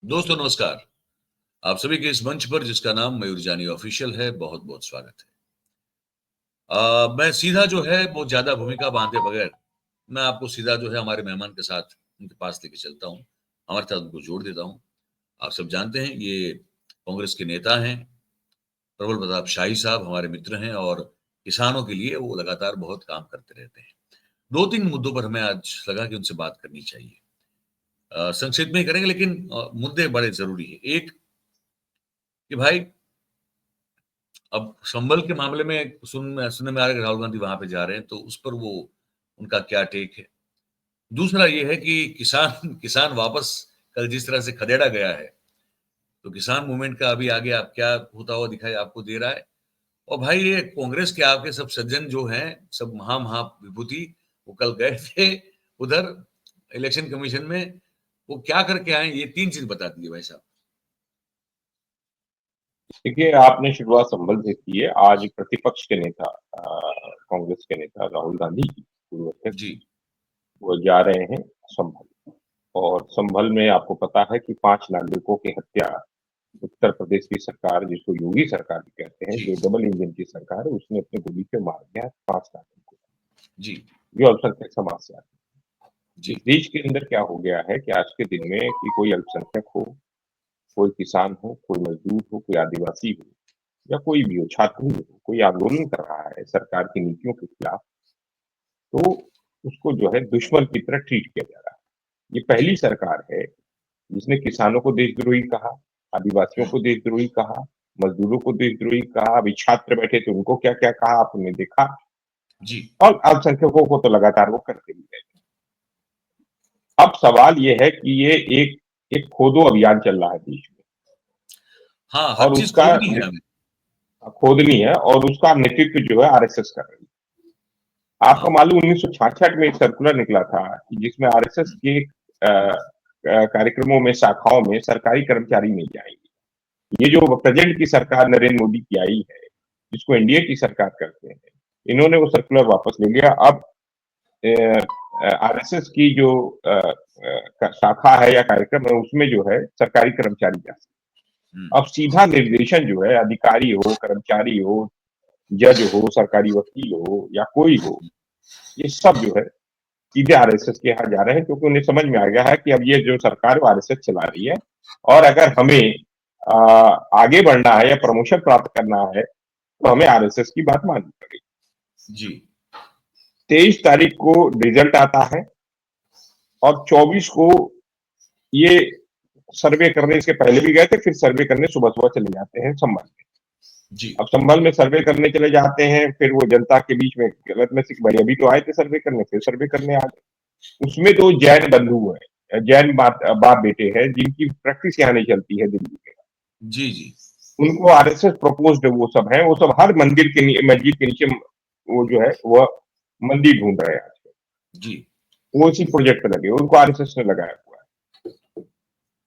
दोस्तों नमस्कार। आप सभी के इस मंच पर जिसका नाम मयूर जानी ऑफिशियल है, बहुत-बहुत स्वागत है। मैं सीधा जो है वो ज़्यादा भूमिका बाँधे बगैर, मैं आपको सीधा जो है हमारे मेहमान के साथ उनके पास लेके चलता हूँ। हमारे साथ उनको जोड़ देता हूँ। आप सब जानते हैं ये कांग्रेस के नेता हैं, प्रबल प्रताप शाही साहब हमारे मित्र हैं और किसानों के लिए वो लगातार बहुत काम करते रहते हैं। 2-3 मुद्दों पर हमें आज लगा कि उनसे बात करनी चाहिए। संक्षिप्त में ही करेंगे लेकिन मुद्दे बड़े ज़रूरी हैं। एक कि भाई अब संभल के मामले में सुनने में आ रहा है कि राहुल गांधी वहां पे जा रहे हैं, तो उस पर वो उनका क्या टेक है। दूसरा ये है कि किसान किसान वापस कल जिस तरह से खदेड़ा गया है, तो किसान मूवमेंट का अभी आगे आप क्या होता हुआ दिखाई आपको दे रहा है। और भाई ये कांग्रेस के आपके सब सज्जन जो हैं, सब महा महा विभूति, वो कल गए थे उधर इलेक्शन कमीशन में, वो क्या करके आए, ये 3 चीज बता दीजिए भाई साहब। देखिए, आपने शुरुआत संभल से की है। आज प्रतिपक्ष के नेता कांग्रेस के नेता राहुल गांधी जी, पूर्व अध्यक्ष जी। जी, वो जा रहे हैं संभल। और संभल में आपको पता है कि 5 नागरिकों की हत्या उत्तर प्रदेश की सरकार, जिसको योगी सरकार भी कहते हैं, जी। जो डबल इंजन की सरकार है, उसने अपनी गोली से मार दिया 5 नागरिकों को, जी। जो अल्पसंख्यक समाज से आते हैं। जी। इस देश के अंदर क्या हो गया है कि आज के दिन में कि कोई अल्पसंख्यक हो, कोई किसान हो, कोई मजदूर हो, कोई आदिवासी हो या कोई भी हो, छात्र ही हो, कोई आंदोलन कर रहा है सरकार की नीतियों के खिलाफ, तो उसको जो है दुश्मन की तरह ट्रीट किया जा रहा है। ये जी। पहली सरकार है जिसने किसानों को देशद्रोही कहा, आदिवासियों हुँ। को देशद्रोही कहा, मजदूरों को देशद्रोही कहा, अभी छात्र बैठे थे उनको क्या-क्या कहा आपने देखा, जी। और अल्पसंख्यकों को तो लगातार वो करते ही रहे। अब सवाल ये है कि ये एक एक खोदो अभियान चल रहा है देश में हाँ, हर और चीज़ उसका खोदनी है हमें। खोदनी है और उसका नेतृत्व जो है आरएसएस कर रही है। आपको हाँ। मालूम 1966 में एक सर्कुलर निकला था कि जिसमें आरएसएस हुँ। के कार्यक्रमों में, शाखाओं में सरकारी कर्मचारी नहीं जाएंगे। ये जो प्रेजेंट की सरकार नरेंद्र मोदी की आई है, जिसको एनडीए की सरकार करते हैं, इन्होंने वो सर्कुलर वापस ले लिया। अब आरएसएस की जो शाखा है या कार्यक्रम है, उसमें जो है सरकारी कर्मचारी जा सकते हुँ। हैं। अब सीधा निर्देशन जो है अधिकारी हो, कर्मचारी हो, जज हो, सरकारी वकील हो या कोई हो, ये सब जो है सीधे आरएसएस के यहाँ जा रहे हैं, क्योंकि उन्हें समझ में आ गया है कि अब ये जो सरकार है वो आरएसएस चला रही है और अगर हमें आगे बढ़ना है या प्रमोशन प्राप्त करना है तो हमें आरएसएस की बात माननी पड़ेगी। जी। 23 तारीख को रिजल्ट आता है और 24 को ये सर्वे करने, इसके पहले भी गए थे, फिर सर्वे करने सुबह सुबह चले जाते हैं संभल में। जी। अब संभल में सर्वे करने चले जाते हैं, फिर वो जनता के बीच में गलत मैसेज, भाई अभी तो आए थे सर्वे करने, फिर सर्वे करने आ गए। उसमें तो जैन बंधु है, जैन बाप बेटे हैं, जिनकी प्रैक्टिस यहाँ नहीं चलती है दिल्ली में, जी। जी। उनको आरएसएस प्रपोज्ड वो सब है, वो सब हर मंदिर के मस्जिद के नीचे वो जो है वह मंदिर ढूंढ रहे हैं आजकल। जी। वो इसी प्रोजेक्ट पे लगे, उनको आरएसएस ने लगाया हुआ है।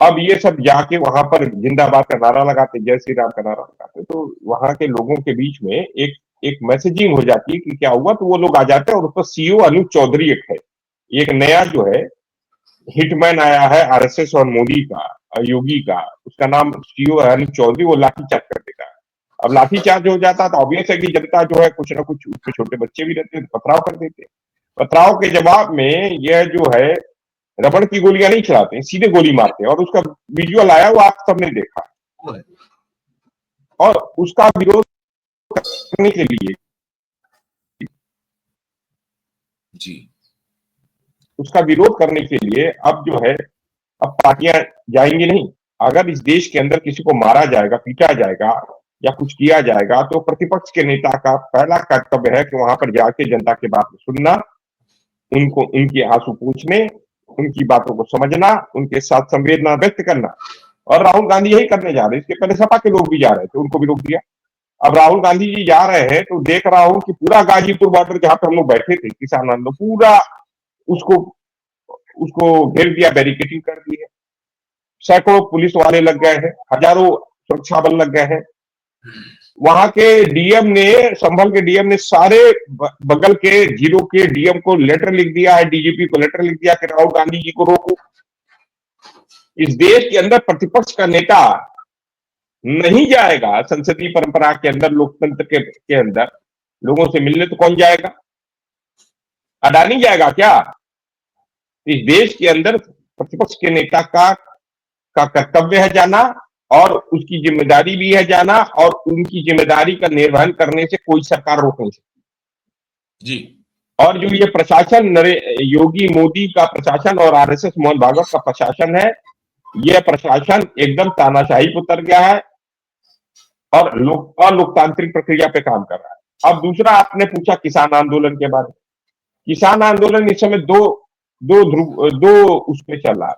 अब ये सब जाके वहां पर जिंदाबाद का नारा लगाते, जय श्री राम का नारा लगाते, तो वहां के लोगों के बीच में एक एक मैसेजिंग हो जाती है कि क्या हुआ, तो वो लोग आ जाते हैं और उस पर सीओ अनूप चौधरी एक है, एक नया जो है हिटमैन आया है आरएसएस और मोदी का, योगी का, उसका नाम सीओ अनूप चौधरी, वो लाठीचार्ज कर देता है। अब लाठीचार्ज हो जाता है तो ऑब्वियस है कि जनता जो है कुछ ना कुछ, उसमें छोटे बच्चे भी रहते हैं, तो पथराव कर देते हैं। पथराव के जवाब में यह जो है रबड़ की गोलियां नहीं चलाते हैं, सीधे गोली मारते हैं और उसका विजुअल आया, वो आप सबने देखा। वो है। और उसका विरोध करने के लिए, जी। उसका विरोध करने के लिए अब जो है, अब पार्टियां जाएंगी नहीं। अगर इस देश के अंदर किसी को मारा जाएगा, पीटा जाएगा या कुछ किया जाएगा, तो प्रतिपक्ष के नेता का पहला कर्तव्य है कि वहां पर जाके जनता की बात सुनना, उनको उनके आंसू पूछने, उनकी बातों को समझना, उनके साथ संवेदना व्यक्त करना। और राहुल गांधी यही करने जा रहे हैं। इसके पहले सपा के लोग भी जा रहे थे, उनको भी रोक दिया। अब राहुल गांधी जी जा रहे हैं तो देख रहा हूं कि पूरा गाजीपुर बॉर्डर जहां पे हम लोग बैठे थे किसान आंदोलन, पूरा उसको उसको घेर दिया, बैरिकेडिंग कर दी है। सैकड़ों पुलिस वाले लग गए हैं, हजारों सुरक्षा बल लग गए हैं। वहां के डीएम ने, संभल के डीएम ने सारे बगल के जिलों के डीएम को लेटर लिख दिया है, डीजीपी को लेटर लिख दिया कि राहुल गांधी जी को रोको। इस देश के अंदर प्रतिपक्ष का नेता नहीं जाएगा संसदीय परंपरा के अंदर, लोकतंत्र के अंदर लोगों से मिलने, तो कौन जाएगा? अडानी जाएगा क्या? इस देश के अंदर प्रतिपक्ष के नेता का कर्तव्य है जाना, और उसकी जिम्मेदारी भी है जाना, और उनकी जिम्मेदारी का निर्वहन करने से कोई सरकार रोक नहीं सकती जी। और जो ये प्रशासन योगी मोदी का प्रशासन और आरएसएस मोहन भागवत का प्रशासन है, यह प्रशासन एकदम तानाशाही पर उतर गया है और लोकतांत्रिक प्रक्रिया पे काम कर रहा है। अब दूसरा आपने पूछा किसान आंदोलन के बारे में। किसान आंदोलन इस समय दो उस पे चल रहा है,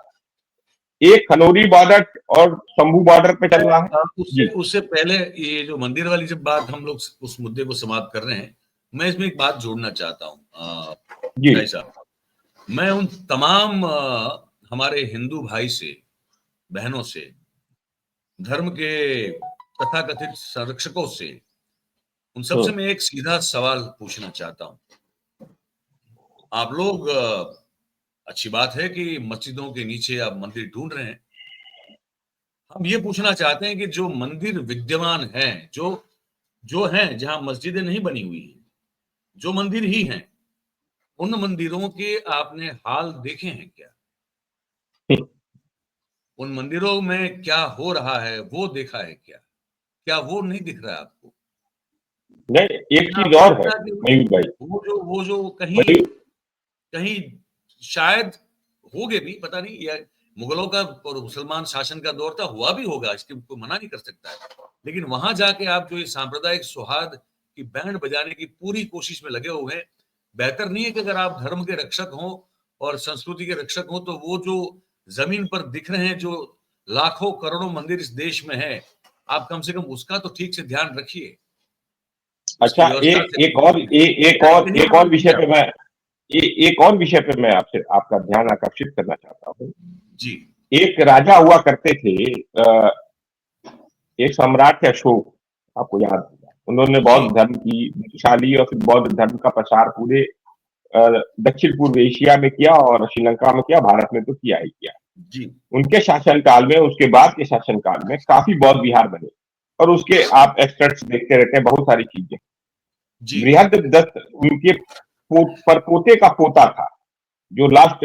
एक खनौरी बॉर्डर और शंभू बॉर्डर पे चल रहा है। उससे पहले ये जो मंदिर वाली जब बात हम लोग उस मुद्दे को समाप्त कर रहे हैं, मैं इसमें एक बात जोड़ना चाहता हूँ भाई साहब। मैं उन तमाम हमारे हिंदू भाई से, बहनों से, धर्म के तथाकथित संरक्षकों से, उन सबसे मैं एक सीधा सवाल पूछना चाहता हूं। आप लोग अच्छी बात है कि मस्जिदों के नीचे आप मंदिर ढूंढ रहे हैं। हम ये पूछना चाहते हैं कि जो मंदिर विद्यमान हैं, जो हैं, जहां मस्जिदें नहीं बनी हुई हैं, जो मंदिर ही हैं, उन मंदिरों के आपने हाल देखे हैं क्या? उन मंदिरों में क्या हो रहा है वो देखा है क्या? क्या वो नहीं दिख रहा है आपको? नहीं, एक चीज और है मयूर भाई, वो जो कहीं शायद होगे भी, पता नहीं, या मुगलों का और मुसलमान शासन का दौर था, हुआ भी होगा, इसके कोई मना नहीं कर सकता है। लेकिन वहां जाके आप जो ये सांप्रदायिक सौहार्द की बैंड बजाने की पूरी कोशिश में लगे हुए हैं, बेहतर नहीं है कि अगर आप धर्म के रक्षक हो और संस्कृति के रक्षक हो, तो वो जो जमीन पर दिख रहे हैं, जो लाखों करोड़ों मंदिर इस देश में है, आप कम से कम उसका तो ठीक से ध्यान रखिए। अच्छा, एक और विषय पे मैं आपसे आपका ध्यान आकर्षित करना चाहता हूँ जी। एक राजा हुआ करते थे, एक सम्राट थे अशोक, आपको याद होगा। उन्होंने बौद्ध धर्म की विशाली और फिर बौद्ध धर्म का प्रसार पूरे दक्षिण पूर्व एशिया में किया और श्रीलंका में किया, भारत में तो किया ही किया जी। उनके शासनकाल में, उसके बाद के शासनकाल में काफी बौद्ध विहार बने, और उसके आप एक्सपर्ट्स देखते रहते हैं बहुत सारी चीजें। बृहददत्त उनके परपोते का पोता था, जो लास्ट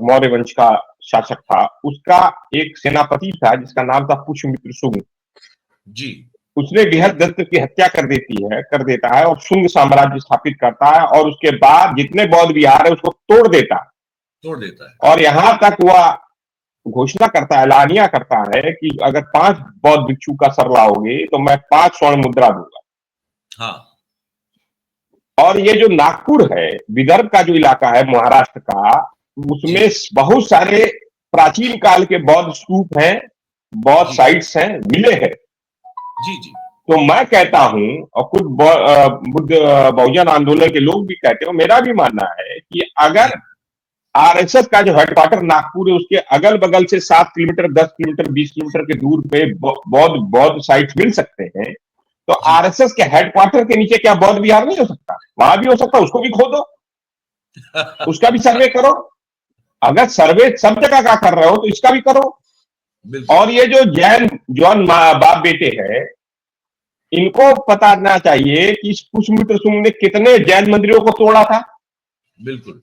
मौर्य वंश का शासक था, उसका एक सेनापति था जिसका नाम था पुष्यमित्र शुंग जी। उसने बृहददत्त की हत्या कर देता है और शुंग साम्राज्य स्थापित करता है, और उसके बाद जितने बौद्ध विहार है उसको तोड़ देता है और यहां तक वह घोषणा करता है, ऐलानिया करता है कि अगर 5 बौद्ध भिक्षु का सर लाओगे तो मैं 5 स्वर्ण मुद्रा दूंगा। हाँ। और ये जो नागपुर है, विदर्भ का जो इलाका है महाराष्ट्र का, उसमें बहुत सारे प्राचीन काल के बौद्ध स्तूप हैं, बौद्ध साइट्स हैं, मिले हैं। जी जी। तो मैं कहता हूं, और कुछ बुद्ध बहुजन आंदोलन के लोग भी कहते हो, मेरा भी मानना है कि अगर आरएसएस का जो हेडक्वार्टर नागपुर है, उसके अगल बगल से 7 किलोमीटर, 10 किलोमीटर, 20 किलोमीटर के दूर पे बौद्ध साइट्स मिल सकते हैं, तो आरएसएस के हेडक्वार्टर के नीचे क्या बौद्ध विहार नहीं हो सकता? वहां भी हो सकता, उसको भी खोदो, उसका भी सर्वे करो। अगर सर्वे सब जगह का कर रहे हो तो इसका भी करो। और ये जो जॉन बाप बेटे हैं, इनको पता करना चाहिए कि पुष्यमित्र शुंग ने कितने जैन मंदिरों को तोड़ा था। बिल्कुल।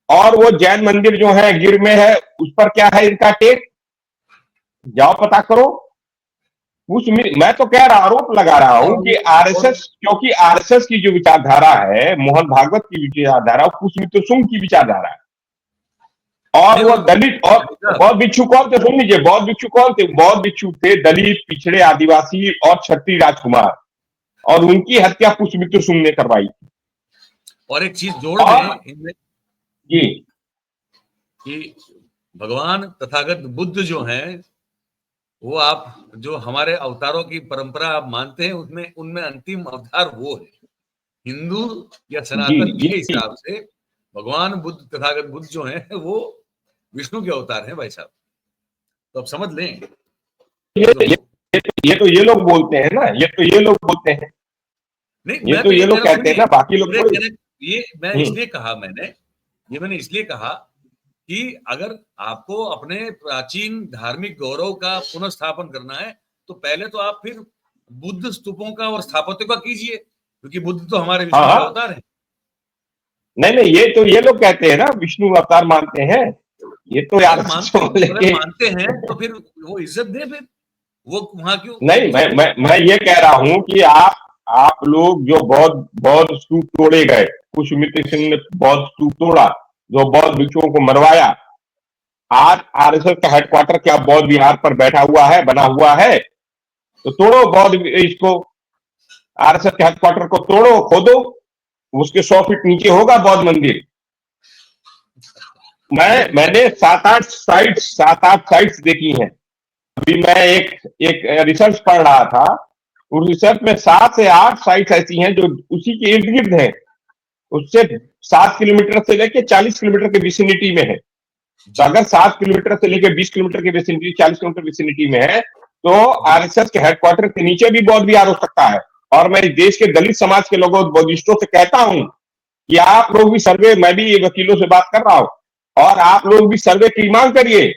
और वो जैन मंदिर जो है गिर में है, उस पर क्या है इनका टेक, जाओ पता करो। मैं तो कह रहा, आरोप लगा रहा हूं कि आरएसएस, क्योंकि आरएसएस की जो विचारधारा है, मोहन भागवत की विचारधारा, पुष्यमित्र शुंग की विचारधारा है। और वो दलित और बौद्ध भिक्षु कौन थे? सुन लीजिए, बौद्ध भिक्षु कौन थे? बौद्ध भिक्षु थे दलित, पिछड़े, आदिवासी और क्षत्रिय राजकुमार, और उनकी हत्या पुष्यमित्र शुंग ने करवाई थी। और एक चीज जोड़ दें इनमें जी, कि भगवान तथागत बुद्ध जो हैं, वो आप जो हमारे अवतारों की परंपरा आप मानते हैं, उसमें उनमें अंतिम अवतार वो है। हिंदू या सनातन के हिसाब से भगवान बुद्ध, तथागत बुद्ध जो हैं, वो विष्णु के अवतार हैं भाई साहब। तो आप समझ लें। ये तो ये लोग बोलते हैं ना, ये तो ये लोग बोलते हैं। नहीं, ये तो ये लोग कहते हैं ना, बाकी लोग ये मैं इसलिए कहा, मैंने इसलिए कहा कि अगर आपको अपने प्राचीन धार्मिक गौरव का पुनर्स्थापन करना है तो पहले तो आप फिर बुद्ध स्तूपों का और स्थापत्य का कीजिए, क्योंकि बुद्ध तो हमारे हाँ विष्णु के हाँ, अवतार हैं। नहीं नहीं, ये तो ये लोग कहते हैं ना विष्णु अवतार मानते हैं, ये तो यार अगर लेके मानते हैं तो फिर वो इज्जत दे, फिर वो वहां क्यों नहीं, क्यों मैं ये कह रहा हूं कि आप लोग जो बौद्ध बौद्ध स्तूप तोड़े गए, पुष्यमित्र सिंह ने बौद्ध स्तूप तोड़ा, जो बौद्ध भिक्षुओं को मरवाया, आज आरएसएस का हेडक्वार्टर क्या बौद्ध विहार पर बैठा हुआ है, बना हुआ है? तो तोड़ो बौद्ध इसको, आरएसएस के हेडक्वार्टर को तोड़ो, खोदो, उसके 100 फीट नीचे होगा बौद्ध मंदिर। मैंने 7-8 साइट्स देखी हैं। अभी मैं एक रिसर्च पढ़ रहा था, उस रिसर्च में 7 से 8 साइट्स ऐसी हैं जो उसी के इर्द गिर्द है, उससे 7 किलोमीटर से लेकर 40 किलोमीटर के विसिनिटी में है। तो अगर 7 किलोमीटर से लेकर 20 किलोमीटर की विसिनिटी, 40 किलोमीटर विसिनिटी में है, तो आरएसएस के हेडक्वार्टर के नीचे भी बौद्ध विहार हो सकता है। और मैं इस देश के दलित समाज के लोगों, बौद्धिस्टों से कहता हूं कि आप लोग भी सर्वे, मैं भी वकीलों से बात कर रहा हूं, और आप लोग भी सर्वे की मांग करिए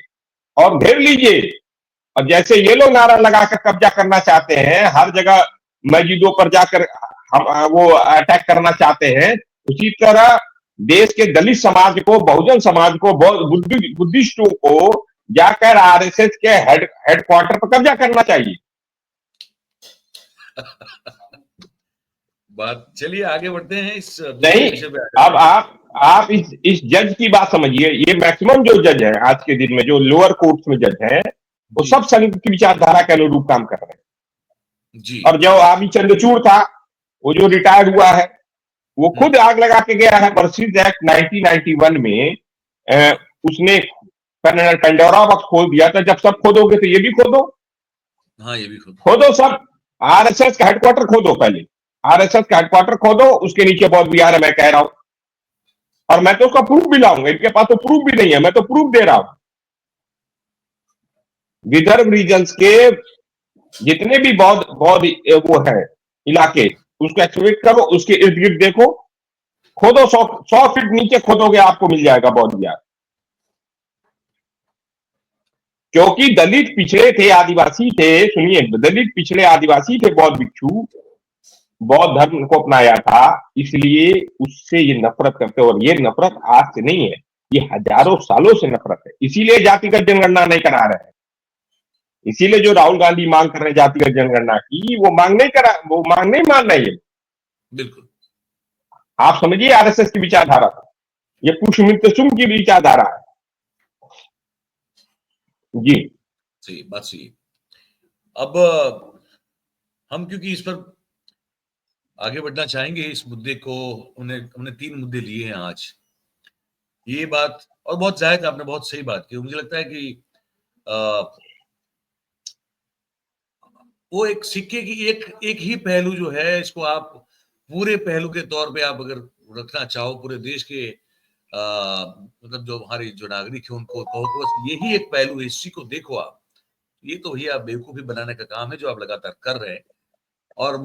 और घेर लीजिए। और जैसे ये लोग नारा लगाकर कब्जा करना चाहते हैं, हर जगह मस्जिदों पर जाकर हम वो अटैक करना चाहते हैं, उसी तरह देश के दलित समाज को, बहुजन समाज को, बुद्धिस्टों को जाकर आरएसएस के हेडक्वार्टर पर कब्जा करना चाहिए। बात, चलिए आगे बढ़ते हैं इस नहीं, विषय पे। अब आप इस जज की बात समझिए। ये मैक्सिमम जो जज है आज के दिन में, जो लोअर कोर्ट्स में जज है, वो सब संघ की विचारधारा के अनुरूप काम कर रहे हैं। जी। और जो आदि चंद्रचूड़ था, वो जो रिटायर्ड हुआ है, वो खुद आग लगा के गया है। मर्सीज एक्ट 1991 में उसने पेंडोरा बॉक्स खोल दिया था। जब सब खोदोगे तो ये भी खोदो, हाँ ये भी खोदो सब। आरएसएस का हेडक्वार्टर खोदो, पहले आरएसएस का हेडक्वार्टर खोदो, उसके नीचे बौद्ध विहार है, मैं कह रहा हूं। और मैं तो उसका प्रूफ भी लाऊंगा, इनके पास तो प्रूफ भी नहीं है, मैं तो प्रूफ दे रहा हूं। विदर्भ रीजन्स के जितने भी बौद्ध बौद्ध वो है इलाके, उसको एक्सप्लोरेट करो, उसके इर्द गिर्द देखो, खोदो, 100 फीट नीचे खोदोगे आपको मिल जाएगा बौद्ध विहार। क्योंकि दलित पिछड़े थे, आदिवासी थे, सुनिए, दलित पिछड़े आदिवासी थे, बौद्ध भिक्षु बौद्ध धर्म को अपनाया था, इसलिए उससे ये नफरत करते। और ये नफरत आज से नहीं है, ये हजारों सालों से नफरत है। इसीलिए जातिगत जनगणना नहीं करा रहे हैं, इसीलिए जो राहुल गांधी मांग कर रहे हैं जातिगत जनगणना की, वो मांग नहीं मान रहे हैं। बिल्कुल। आप समझिए आरएसएस की विचारधारा, ये पुष्यमित्र सिंह की विचारधारा है। जी, सही बात, सही। अब हम क्योंकि इस पर आगे बढ़ना चाहेंगे, इस मुद्दे को, हमने 3 मुद्दे लिए हैं आज। ये बात, और बहुत जायज, आपने बहुत सही बात की। मुझे लगता है कि वो एक सिक्के की एक ही पहलू जो है, इसको आप पूरे पहलू के तौर पे आप अगर रखना चाहो, पूरे देश के मतलब जो हमारे जो नागरिक है उनको कहो तो बस यही एक पहलू है, इसी को देखो आप। ये तो भैया बेवकूफी बनाने का काम है जो आप लगातार कर रहे हैं, और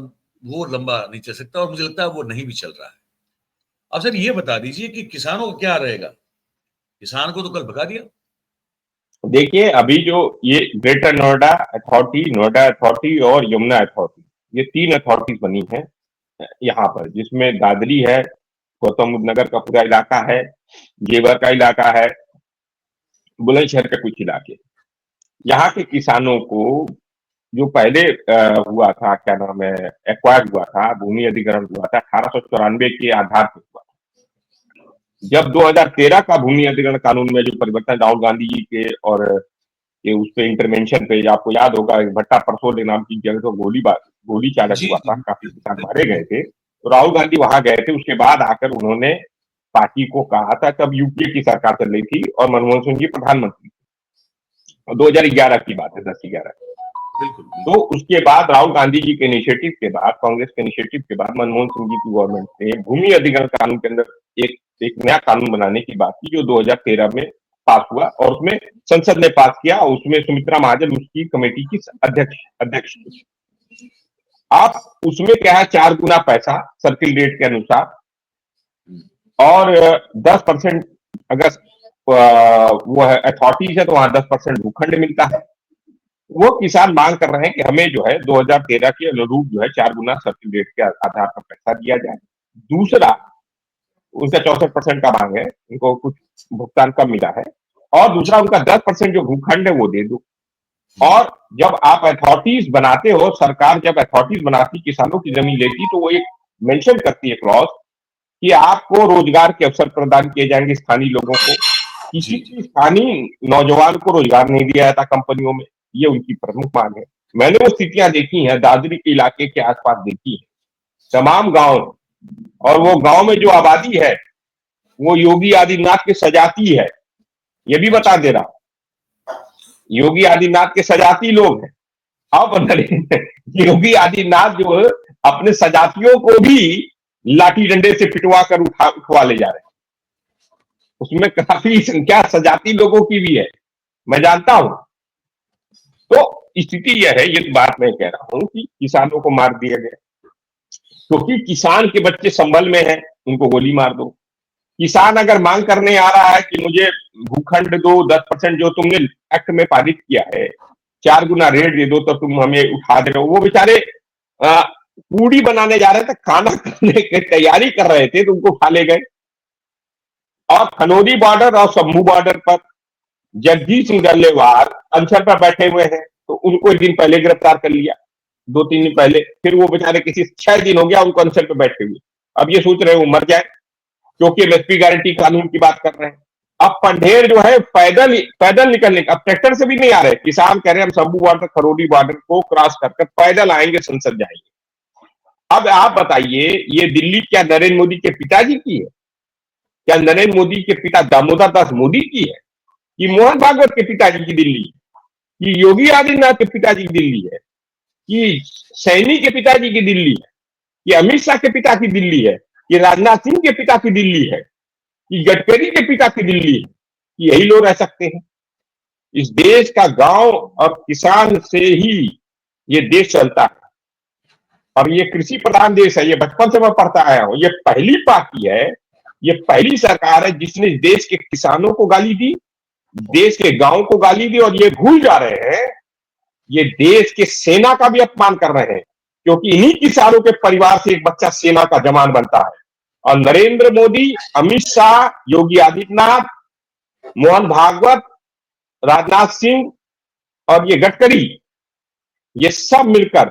वो लंबा नहीं चल सकता, और मुझे लगता है वो नहीं भी चल रहा है। अब सर ये बता दीजिए कि किसानों का क्या रहेगा? किसान को तो कल भगा दिया। देखिए अभी जो ये greater Noida authority, Noida authority और यमुना अथॉरिटी, ये 3 अथॉरिटीज बनी है यहाँ पर, जिसमें दादरी है, गौतम बुद्ध नगर का पूरा इलाका है, जेवर का इलाका है, बुलंदशहर के कुछ इलाके। यहाँ के किसानों को जो पहले हुआ था, क्या नाम है, एक्वायर हुआ था, भूमि अधिग्रहण हुआ था 1894 के आधार पर हुआ। जब 2013 का भूमि अधिग्रहण कानून में जो परिवर्तन राहुल गांधी जी के और के उस पे इंटरवेंशन पे, आपको याद होगा भट्टा परसोले नाम की जगह तो गोली चालक जी हुआ जी था, काफी किसान मारे बिल्कुल। गए थे, तो राहुल गांधी वहां गए थे। उसके बाद आकर उन्होंने पार्टी को कहा था, तब यूपीए की सरकार चल रही थी और मनमोहन सिंह जी प्रधानमंत्री, 2011 की बात है, 10-11। बिल्कुल तो उसके बाद राहुल गांधी जी के इनिशिएटिव के बाद, कांग्रेस के इनिशिएटिव के बाद मनमोहन सिंह जी की गवर्नमेंट ने भूमि अधिग्रहण कानून के अंदर एक नया कानून बनाने की बात की, जो 2013 में पास हुआ, और उसमें संसद ने पास किया, और उसमें सुमित्रा महाजन उसकी कमेटी की अध्यक्ष थी। आप उसमें क्या है, 4 गुना पैसा सर्किल रेट के अनुसार, और 10% अगर वो है अथॉरिटीज है तो वहां 10% भूखंड मिलता है। वो किसान मांग कर रहे हैं कि हमें जो है 2013 के अनुरूप जो है 4 गुना सर्किल रेट के आधार पर पैसा दिया जाए। दूसरा, उनका 64% का मांग है, उनको कुछ भुगतान कम मिला है। और दूसरा, उनका 10% जो भूखंड है वो दे दो। और जब आप अथॉरिटीज बनाते हो, सरकार जब अथॉरिटीज बनाती, किसानों की जमीन लेती, तो वो एक मेंशन करती है क्लॉज कि आपको रोजगार के अवसर प्रदान किए जाएंगे स्थानीय लोगों को। किसी जी जी भी स्थानीय नौजवान को रोजगार नहीं दिया जाता कंपनियों में, ये उनकी प्रमुख मांग है। मैंने वो स्थितियां देखी हैं, दादरी के इलाके के आसपास देखी है, तमाम गांव। और वो गांव में जो आबादी है वो योगी आदित्यनाथ के सजाती है, ये भी बता अच्छा दे रहा हूं। योगी आदित्यनाथ के सजाती लोग हैं। अब योगी आदित्यनाथ जो है, अपने सजातियों को भी लाठी डंडे से पिटवा कर उठवा ले जा रहे हैं। उसमें काफी संख्या सजाती लोगों की भी है, मैं जानता हूं। तो स्थिति यह है, ये बात मैं कह रहा हूं कि किसानों को मार दिया गया क्योंकि किसान के बच्चे संभल में हैं, उनको गोली मार दो। किसान अगर मांग करने आ रहा है कि मुझे भूखंड दो, 10% जो तुमने एक्ट में पारित किया है, 4 गुना रेट दे दो, तो तुम हमें उठा दे रहे हो। वो बेचारे पूड़ी बनाने जा रहे थे, खाना खाने की तैयारी कर रहे थे, तो उनको उठा ले गए। और खनौरी बॉर्डर और शंभू बॉर्डर पर जगदीश सिंह डल्लेवाल अनशन पर बैठे हुए हैं, तो उनको एक दिन पहले गिरफ्तार कर लिया, 2-3 दिन पहले। फिर वो बेचारे किसी 6 दिन हो गया उनको अनशन पर बैठे हुए। अब ये सोच रहे हैं वो मर जाए, क्योंकि एमएसपी गारंटी कानून की बात कर रहे हैं। अब पंढेर जो है पैदल पैदल निकलने, अब ट्रैक्टर से भी नहीं आ रहे। किसान कह रहे हैं हम शंभू बॉर्डर, खरोड़ी बॉर्डर को क्रॉस कर पैदल आएंगे, संसद जाएंगे। अब आप बताइए, ये दिल्ली क्या नरेंद्र मोदी के पिताजी की है? क्या नरेंद्र मोदी के पिता दामोदर दास मोदी की है? कि मोहन भागवत के पिताजी की दिल्ली है? कि योगी आदित्यनाथ के पिताजी की दिल्ली है? कि सैनी के पिताजी की दिल्ली है? कि अमित शाह के पिता की दिल्ली है? कि राजनाथ सिंह के पिता की दिल्ली है? कि गडकरी के पिता की दिल्ली है? कि यही लोग रह सकते हैं? इस देश का गांव और किसान से ही ये देश चलता है। और ये कृषि प्रधान देश है, ये बचपन से मैं पढ़ता आया हूं। ये पहली पार्टी है, ये पहली सरकार है जिसने देश के किसानों को गाली दी, देश के गांव को गाली दी। और ये भूल जा रहे हैं, ये देश के सेना का भी अपमान कर रहे हैं, क्योंकि इन्हीं किसानों के परिवार से एक बच्चा सेना का जवान बनता है। और नरेंद्र मोदी, अमित शाह, योगी आदित्यनाथ, मोहन भागवत, राजनाथ सिंह और ये गडकरी, ये सब मिलकर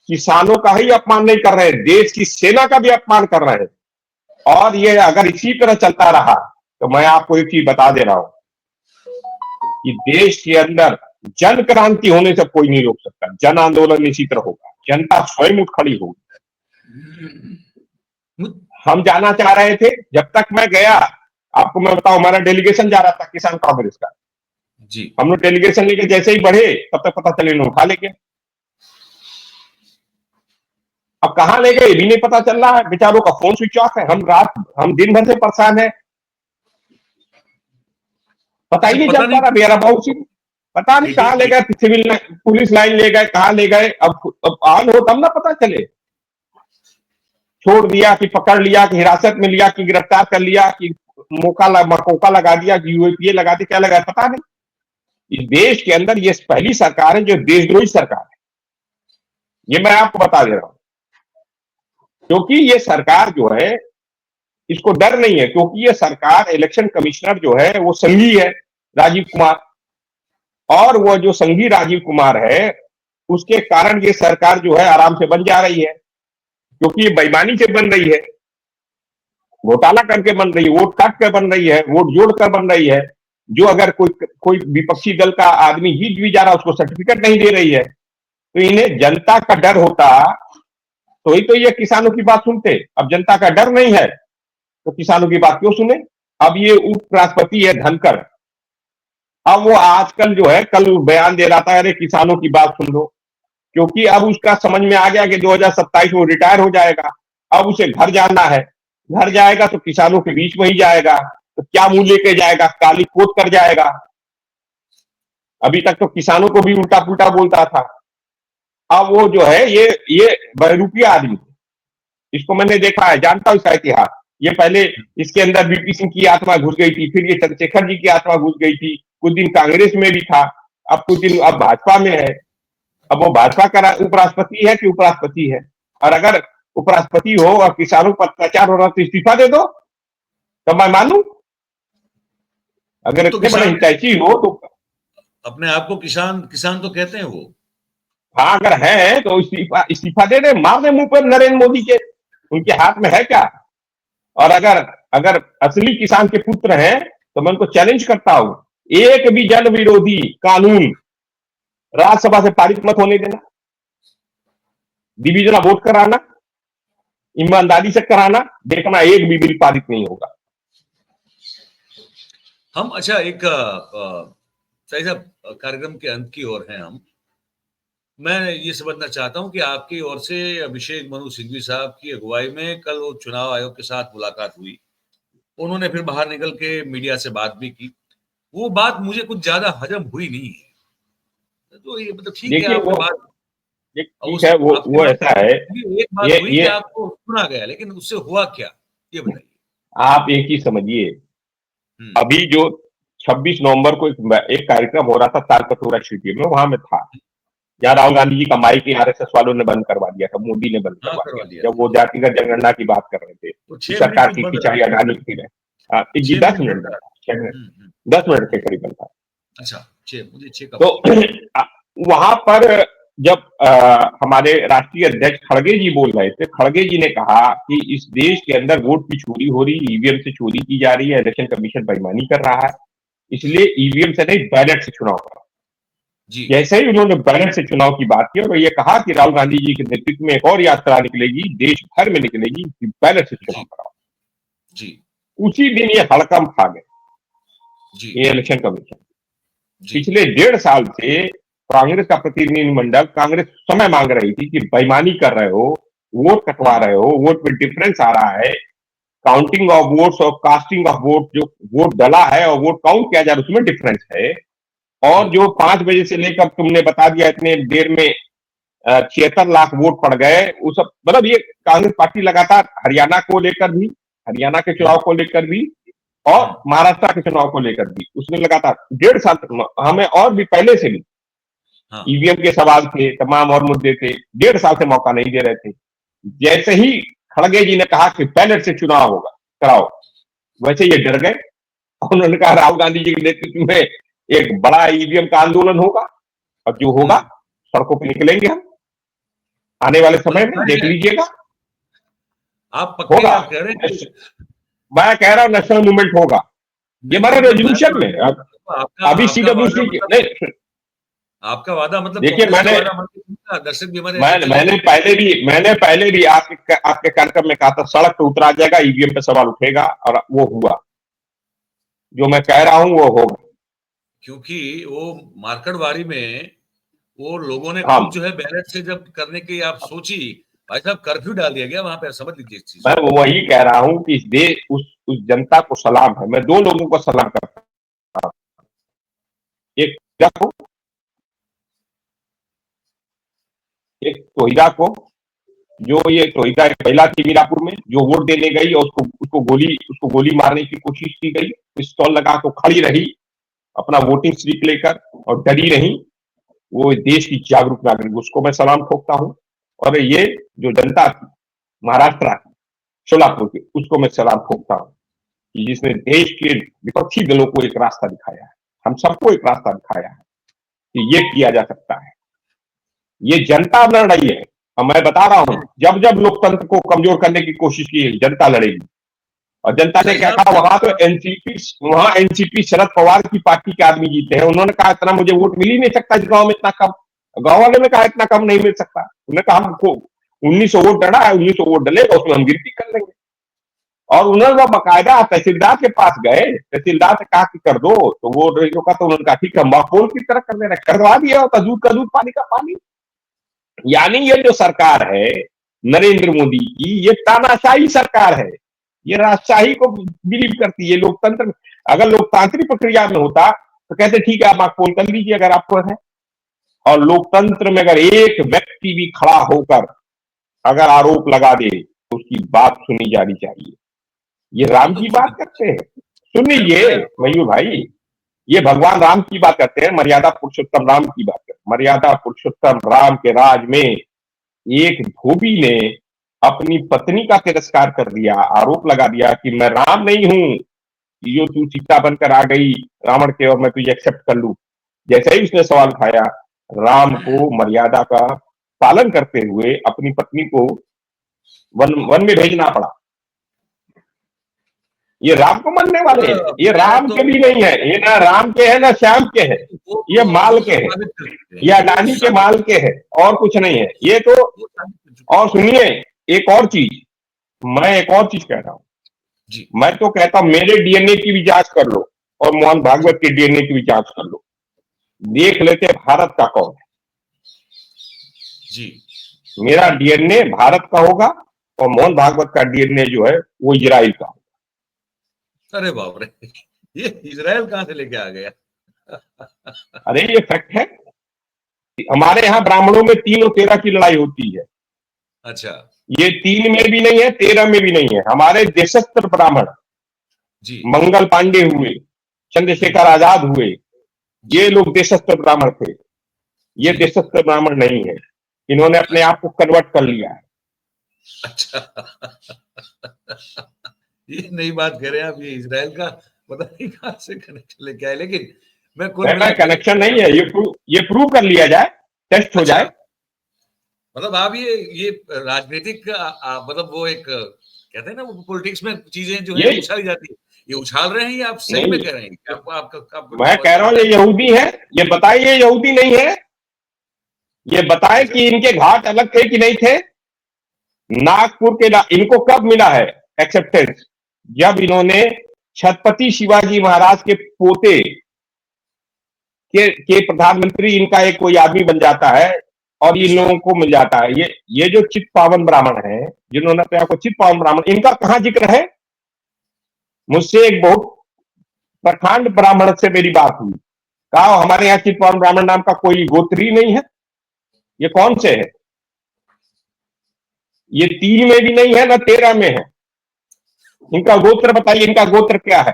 किसानों का ही अपमान नहीं कर रहे हैं, देश की सेना का भी अपमान कर रहे हैं। और ये अगर इसी तरह चलता रहा तो मैं आपको एक चीज बता दे रहा हूं कि देश के अंदर जन क्रांति होने से कोई नहीं रोक सकता। जन आंदोलन इसी तरह होगा, जनता स्वयं उठ खड़ी होगी। हम जाना चाह रहे थे, जब तक मैं गया, आपको मैं बताऊं, हमारा डेलीगेशन जा रहा था किसान कांग्रेस का जी हम लोग डेलीगेशन लेके जैसे ही बढ़े, तब तक पता चले उठा लेके। अब कहां ले गए ये भी नहीं पता चल रहा है, बेचारों का फोन स्विच ऑफ है। हम दिन भर से परेशान है, पता ही नहीं पता चल पा नहीं रहा। मेरा बहुत सी पता नहीं कहां ले एक, गए, सिविल पुलिस लाइन ले गए, कहां ले गए। अब ऑन हो तब ना पता चले। छोड़ दिया कि पकड़ लिया कि हिरासत में लिया कि गिरफ्तार कर लिया कि मकोका लगा दिया कि यूएपीए लगा दिया, क्या लगा पता नहीं। इस देश के अंदर ये पहली सरकार है जो देशद्रोही सरकार है, ये मैं आपको बता दे रहा हूं। क्योंकि ये सरकार जो है, इसको डर नहीं है, क्योंकि ये सरकार, इलेक्शन कमिश्नर जो है वो संघी है, राजीव कुमार। और वो जो संघी राजीव कुमार है, उसके कारण ये सरकार जो है आराम से बन जा रही है, क्योंकि ये बेईमानी से बन रही है, घोटाला करके बन रही है, वोट काट कर बन रही है, वोट जोड़ कर बन रही है। जो अगर कोई विपक्षी दल का आदमी जीत भी जा रहा है, उसको सर्टिफिकेट नहीं दे रही है। तो इन्हें जनता का डर होता तो ही तो ये किसानों की बात सुनते। अब जनता का डर नहीं है तो किसानों की बात क्यों सुने? अब ये उपराष्ट्रपति है धनखड़, अब वो आजकल जो है, कल बयान दे रहा था, अरे किसानों की बात सुन लो, क्योंकि अब उसका समझ में आ गया कि 2027 में वो रिटायर हो जाएगा। अब उसे घर जाना है, घर जाएगा तो किसानों के बीच में ही जाएगा, तो क्या मुंह लेके जाएगा? काली कोट कर जाएगा। अभी तक तो किसानों को भी उल्टा पुल्टा बोलता था। अब वो जो है, ये बहरूपिया आदमी, इसको मैंने देखा है, जानता हूं इसका इतिहास। ये पहले इसके अंदर वीपी सिंह की आत्मा घुस गई थी, फिर ये चंद्रशेखर जी की आत्मा घुस गई थी, कुछ दिन कांग्रेस में भी था, अब कुछ दिन अब भाजपा में है। अब वो भाजपा का उपराष्ट्रपति है कि उपराष्ट्रपति है? और अगर उपराष्ट्रपति हो और किसानों पर अत्याचार हो रहा तो इस्तीफा दे दो, तब मैं मानू। अगर तो इतने बड़े किसान हितैषी हो तो अपने आप को किसान किसान तो कहते हैं वो। हाँ, अगर है तो इस्तीफा इस्तीफा दे दे, मार दे मुंह पर नरेंद्र मोदी के, उनके हाथ में है क्या? और अगर अगर असली किसान के पुत्र हैं तो मैं उनको चैलेंज करता हूं, एक भी जन विरोधी कानून राज्यसभा से पारित मत होने देना, डिविजन वोट कराना, ईमानदारी से कराना, देखना एक भी बिल पारित नहीं होगा। हम अच्छा एक सही साहब कार्यक्रम के अंत की ओर हैं हम। मैं ये समझना चाहता हूं कि आपकी ओर से अभिषेक मनु सिंघवी साहब की अगुवाई में कल वो चुनाव आयोग के साथ मुलाकात हुई, उन्होंने फिर बाहर निकल के मीडिया से बात भी की। वो बात मुझे कुछ ज्यादा हजम हुई नहीं है। तो ये मतलब ठीक है देखिए आपने वो बात, ठीक उस है, आपकी वो बात ऐसा है, एक बात हुई कि ये आपको सुना गया, लेकिन उससे हुआ क्या ये बताइए। आप एक ही समझिए, हम्म। अभी जो 26 नवंबर को एक कार्यक्रम हो रहा था तालकटोरा स्टेडियम में, वहां में था, जहाँ राहुल गांधी जी का माइक आरएसएस वालों ने बंद करवा दिया था, मोदी ने बंद हाँ करवा करवा दिया दिया जब था वो जी। जातिगत जनगणना की बात कर रहे थे, तो कि 6 मिनट सरकार कुछ की बंद थी रहा चाहे था, अडानी की रहे। 6 दस मिनट मिनट बंद का रहा था, था। 6 मिनट, हम्म। 10 मिनट के करीबन था। अच्छा, 6 मुझे 6 का तो पता था। वहां पर जब हमारे राष्ट्रीय अध्यक्ष खड़गे जी बोल रहे थे, खड़गे जी ने कहा कि इस देश के अंदर वोट की चोरी हो रही, ईवीएम से चोरी की जा रही है, इलेक्शन कमीशन बेईमानी कर रहा है, इसलिए ईवीएम से नहीं बैलेट से चुनाव करो। जी जैसे ही उन्होंने बैलेट से चुनाव की बात की और ये कहा कि राहुल गांधी जी के नेतृत्व में एक और यात्रा निकलेगी, देश भर में निकलेगी कि बैलेट से चुनाव जी कराओ, जी उसी दिन ये हड़कंप खा गए, जी ये इलेक्शन कमीशन। जी पिछले 1.5 साल से कांग्रेस का प्रतिनिधिमंडल कांग्रेस समय मांग रही थी कि बेईमानी कर रहे हो, वोट कटवा हम्म रहे हो, वोट में डिफरेंस आ रहा है, काउंटिंग ऑफ वोट्स और कास्टिंग ऑफ वोट, जो वोट डला है और वोट काउंट किया जा रहा है उसमें डिफरेंस है। जी और जो 5 बजे से लेकर तुमने बता दिया इतने देर में 76 लाख वोट पड़ गए, वो सब मतलब ये कांग्रेस पार्टी लगातार हरियाणा को लेकर भी, हरियाणा के चुनाव हम्म को लेकर भी और हम्म महाराष्ट्र के चुनाव को लेकर भी उसने लगातार 1.5 साल तक हमें, और भी पहले से भी हाँ ईवीएम के सवाल थे, तमाम और मुद्दे थे, 1.5 साल से मौका नहीं दे रहे थे। जैसे ही खड़गे जी ने कहा कि बैलेट से चुनाव होगा, कराओ, वैसे ये डर गए। उन्होंने कहा राहुल गांधी जी के नेतृत्व में एक बड़ा ईवीएम का आंदोलन होगा, और जो होगा हम्म सड़कों पर निकलेंगे हम, आने वाले समय मतलब में देख लीजिएगा, आप पक्के होगा। आप कह रहे हैं कि मैं कह रहा हूं नेशनल मूवमेंट होगा, ये नहीं हमारे मतलब मैं रेजोल्यूशन में आपका अभी आपका वादा सीडब्ल्यूसी मतलब नहीं। आपका वादा मतलब देखिए कांग्रेस का वादा मतलब दर्शक भी हमारे ऐसे चले मैंने जाएंगे। पहले भी आपके कार्यक्रम में कहा था सड़क पे उतरा जाएगा, ईवीएम पे सवाल उठेगा, और वो हुआ, जो मैं कह रहा हूं वो होगा। क्योंकि वो मार्केटवारी में वो लोगों ने हाँ, खुद जो है बैलेट से जब करने की आप सोची, भाई साहब कर्फ्यू डाल दिया गया वहां पे, समझ लीजिए इस चीज मैं को। वही कह रहा हूं कि इस देश उस जनता को सलाम है, मैं दो लोगों को सलाम करता हूं, एक को, एक तोहिदा को, जो ये तोहिदा एक महिला थी मीरापुर में, जो वोट देने गई और उसको गोली मारने की कोशिश की गई, पिस्तौल लगा को खड़ी रही अपना वोटिंग स्लिप लेकर और डरी नहीं, वो देश की जागरूक नागरिक, उसको मैं सलाम ठोकता हूं। और ये जो जनता थी महाराष्ट्र की, सोलापुर की, उसको मैं सलाम ठोकता हूं कि जिसने देश के विपक्षी दलों को एक रास्ता दिखाया है, हम सबको एक रास्ता दिखाया है कि ये किया जा सकता है। ये जनता लड़ रही है, और मैं बता रहा हूं, जब जब लोकतंत्र को कमजोर करने की कोशिश की जनता लड़ेगी। और जनता ने सही क्या साहब कहा, वहां एनसीपी शरद पवार की पार्टी के आदमी जीते हैं, उन्होंने कहा इतना मुझे वोट मिल ही नहीं सकता इस गांव में, इतना कम। गांव वाले ने कहा इतना कम नहीं मिल सकता, उन्होंने कहा हमको 1900 वोट डरा है, 1900 वोट डलेगा उसमें हम गिनती कर लेंगे। और उन्होंने जब बाकायदा तहसीलदार के पास गए, तहसीलदार से कहा कि कर दो, तो वो का तो उन्होंने कहा ठीक है, माहौल की तरह कर दे रहे, करवा दिया होता, दूध का दूध पानी का पानी। यानी ये जो सरकार है नरेंद्र मोदी की, ये तानाशाही सरकार है, ये राजशाही को बिलीव करती है। लोकतंत्र, अगर लोकतांत्रिक प्रक्रिया में होता तो कहते ठीक है, आप पोल कर लीजिए अगर आपको है। और लोकतंत्र में अगर एक व्यक्ति भी खड़ा होकर अगर आरोप लगा दे तो उसकी बात सुनी जानी चाहिए। ये राम की बात करते हैं। सुनिए मयूर भाई, ये भगवान राम की बात करते हैं, मर्यादा पुरुषोत्तम राम की बात करते हैं। मर्यादा पुरुषोत्तम राम के राज में एक धोबी ने अपनी पत्नी का तिरस्कार कर दिया, आरोप लगा दिया कि मैं राम नहीं हूं, जो तू सीता बनकर आ गई रावण के और मैं तुझे एक्सेप्ट कर लूं। जैसे ही उसने सवाल उठाया, राम को मर्यादा का पालन करते हुए अपनी पत्नी को वन वन में भेजना पड़ा। ये राम को मानने वाले हैं, ये राम के भी नहीं है, ये ना राम के है ना श्याम के है, ये माल के है, ये अडानी के माल के है, और कुछ नहीं है ये तो। और सुनिए एक और चीज, मैं एक और चीज कह रहा हूं, मैं तो कहता हूं मेरे डीएनए की भी जांच कर लो और मोहन भागवत के डीएनए की भी जांच कर लो, देख लेते भारत का कौन है। जी, मेरा डीएनए भारत का होगा और मोहन भागवत का डीएनए जो है वो इजराइल का होगा। अरे बाप रे, ये इजराइल कहां से लेके आ गया? अरे ये फैक्ट है। हमारे यहाँ ब्राह्मणों में 3 और 13 की लड़ाई होती है। अच्छा, ये 3 में भी नहीं है, 13 में भी नहीं है। हमारे देशस्त्र ब्राह्मण जी, मंगल पांडे हुए, चंद्रशेखर आजाद हुए, ये लोग देशस्त्र ब्राह्मण थे। ये जी। देशस्त्र ब्राह्मण नहीं है, इन्होंने अपने आप को कन्वर्ट कर लिया है। अच्छा, ये नई बात कह रहे हैं आप, ये इजराइल का पता नहीं कहां से कनेक्शन लेके आए, लेकिन मैं कुल मिला के कनेक्शन नहीं है, ये प्रूव कर लिया जाए, टेस्ट हो अच्छा, जाए। मतलब आप ये राजनीतिक मतलब वो एक कहते हैं ना, वो पॉलिटिक्स में चीजें जो है उछाली जाती है, ये उछाल रहे हैं या आप सही में कह रहे हैं? आपका मैं कह रहा हूं ये यहूदी है, ये बताइए यहूदी नहीं है, ये बताए कि इनके घाट अलग थे कि नहीं थे। नागपुर के इनको कब मिला है एक्सेप्टेंस? जब इन्होंने छत्रपति शिवाजी महाराज के पोते के प्रधानमंत्री इनका एक कोई आदमी बन जाता है और इन लोगों को मिल जाता है। ये जो चित पावन ब्राह्मण है, जिन्होंने अपने आप को चित पावन ब्राह्मण, इनका कहां जिक्र है? मुझसे एक बहुत प्रखंड ब्राह्मण से मेरी बात हुई, कहा हमारे यहाँ चित पावन ब्राह्मण नाम का कोई गोत्री नहीं है, ये कौन से है? ये 3 में भी नहीं है ना 13 में है। इनका गोत्र बताइए, इनका गोत्र क्या है?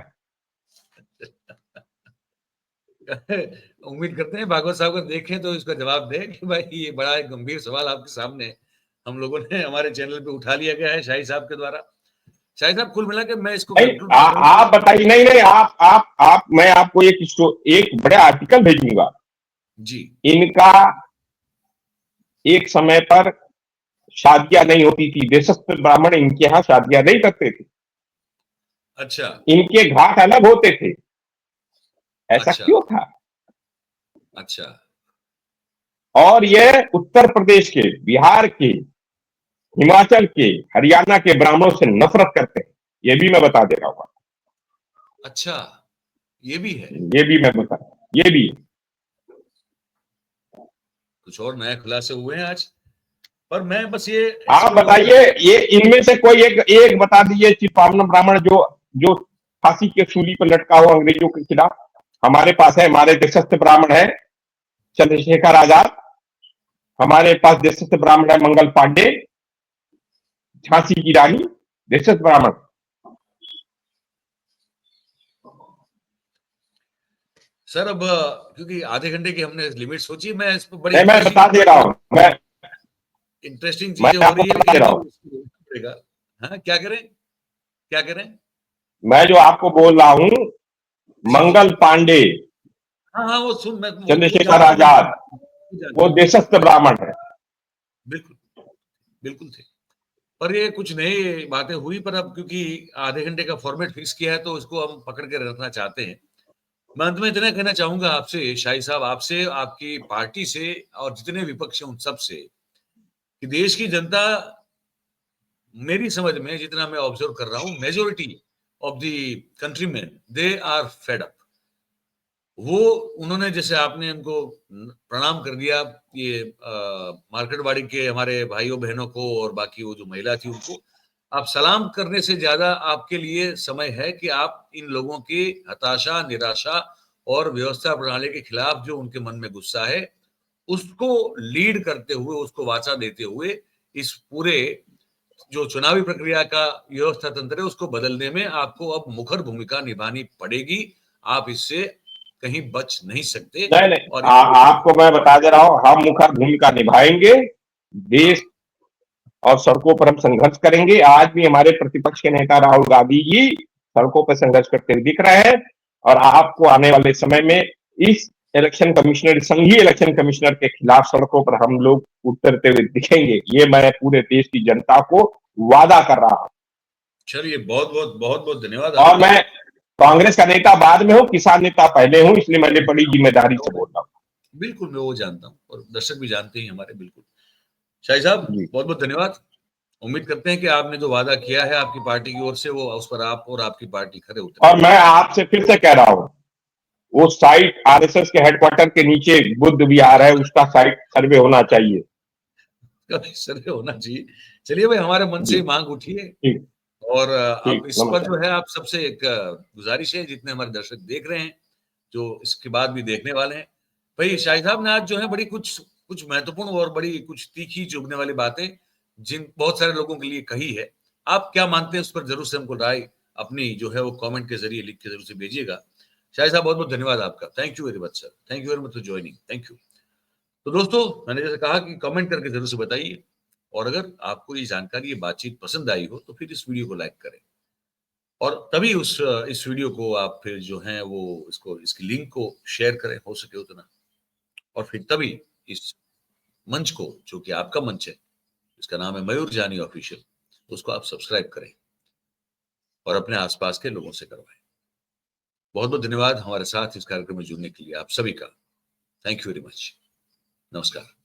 उम्मीद करते हैं भागवत साहब को देखें तो इसका जवाब दें कि भाई ये बड़ा एक गंभीर सवाल आपके सामने हम लोगों ने हमारे चैनल पे उठा लिया गया है शाही साहब के द्वारा। शाही साहब कुल मिला के मैं इसको आप बताइए। नहीं नहीं, आप मैं आपको एक बड़े आर्टिकल भेजूंगा जी। इनका एक समय पर शादियां नहीं होती थी, देशस्थ ब्राह्मण इनके यहाँ शादियां नहीं करते थे। अच्छा, इनके घाट अलग होते थे। ऐसा अच्छा, क्यों था? अच्छा, और ये उत्तर प्रदेश के, बिहार के, हिमाचल के, हरियाणा के ब्राह्मणों से नफरत करते हैं, ये भी मैं बता दे रहा हूँ। अच्छा, ये भी है, ये भी मैं बता, ये भी कुछ और नए खुलासे हुए हैं आज। पर मैं बस ये आप बताइए, ये इनमें से कोई एक बता दीजिए चित्पावन ब्राह्मण जो जो फांसी के सूली पर लटका हुआ अंग्रेजों के खिलाफ। हमारे पास है, हमारे देशस्थ ब्राह्मण है चंद्रशेखर आजाद, हमारे पास देशस्थ ब्राह्मण है मंगल पांडे, झांसी की रानी, देशस्थ ब्राह्मण। सर अब क्योंकि आधे घंटे की हमने लिमिट सोची, मैं इस पर बड़ी मैं बता दे रहा हूं, मैं इंटरेस्टिंग चीजें हो रही है, बता दे रहा हूं। लेकिन हाँ, क्या करें, क्या करें? मैं जो आपको बोल रहा हूं, मंगल पांडे, हाँ हाँ, वो चंद्रशेखर आजाद, वो देशस्थ ब्राह्मण है। बिल्कुल, बिल्कुल थे। पर ये कुछ नई बातें हुई, पर अब क्योंकि आधे घंटे का फॉर्मेट फिक्स किया है तो इसको हम पकड़ के रखना चाहते हैं। मैं अंत में इतना कहना चाहूंगा आपसे शाही साहब, आपसे, आपकी पार्टी से और जितने विपक्ष हैं उन सब से, कि देश की जनता, मेरी समझ में जितना मैं ऑब्जर्व कर रहा हूं, majority of the countrymen they are fed up. वो उन्होंने, जैसे आपने उनको प्रणाम कर दिया, ये मार्केटवाड़ी के हमारे भाइयों बहनों को और बाकी वो जो महिला थी उनको, आप सलाम करने से ज्यादा आपके लिए समय है कि आप इन लोगों की हताशा, निराशा और व्यवस्था प्रणाली के खिलाफ जो उनके मन में गुस्सा है उसको लीड करते हुए, उसको वाचा देते हुए इस पूरे जो चुनावी प्रक्रिया का व्यवस्था तंत्र है उसको बदलने में आपको अब मुखर भूमिका निभानी पड़ेगी। आप इससे कहीं बच नहीं सकते। नहीं नहीं, और आपको मैं बता दे रहा हूं, हम मुखर भूमिका निभाएंगे। देश और सड़कों पर हम संघर्ष करेंगे। आज भी हमारे प्रतिपक्ष के नेता राहुल गांधी जी सड़कों पर संघर्ष करते हुए दिख रहे हैं, और आपको आने वाले समय में इस इलेक्शन कमिश्नर, संघीय इलेक्शन कमिश्नर के खिलाफ सड़कों पर हम लोग उतरते हुए दिखेंगे। ये मैं पूरे देश की जनता को वादा कर रहा हूं। चलिए, बहुत बहुत धन्यवाद और आपका। मैं कांग्रेस का नेता बाद में हूं, किसान नेता पहले हूं, इसलिए मैं बड़ी जिम्मेदारी से बोल रहा हूं। बिल्कुल, मैं वो जानता हूँ और दर्शक भी जानते हैं हमारे। बिल्कुल शाही साहब, जी, बहुत बहुत धन्यवाद। उम्मीद करते हैं कि आपने जो वादा किया है आपकी पार्टी की ओर से, वो उस पर आप और आपकी पार्टी खरे और उतरेगी। मैं आपसे फिर से कह रहा हूं, वो साइट आरएसएस के हेडक्वार्टर के नीचे बुद्ध विहार है, उसका साइट सर्वे होना चाहिए। कभी सर्वे होना चाहिए। चलिए भाई, हमारे मन से जी, ही मांग उठी है। ठीक और अब ठीक, इस पर जो नमस्कार। है आप सबसे एक गुजारिश है, जितने हमारे दर्शक देख रहे हैं, जो इसके बाद भी देखने वाले हैं, भाई शाहिद साहब ने आज जो है बड़ी कुछ कुछ महत्वपूर्ण और बड़ी कुछ तीखी चुभने वाली बातें जिन बहुत सारे लोगों के लिए कही है। आप क्या मानते हैं उस पर जरूर से हमको राय अपनी जो है वो कमेंट के जरिए लिख के जरूर से भेजिएगा। शाहिद साहब, बहुत बहुत धन्यवाद आपका। Thank you very much sir. Thank you very much for joining. Thank you. तो दोस्तों, मैंने जैसे कहा कि कमेंट करके जरूर से बताइए, और अगर आपको ये जानकारी, ये बातचीत पसंद आई हो तो फिर इस वीडियो को लाइक करें, और तभी उस इस वीडियो को आप फिर जो है वो इसको इसकी लिंक को शेयर करें, हो सके उतना। और फिर तभी इस मंच को, जो कि आपका मंच है, इसका नाम है मयूर जानी ऑफिशियल, उसको आप सब्सक्राइब करें और अपने आसपास के लोगों से करवाएं। बहुत बहुत धन्यवाद हमारे साथ इस कार्यक्रम में जुड़ने के लिए आप सभी का। Thank you very much. नमस्कार।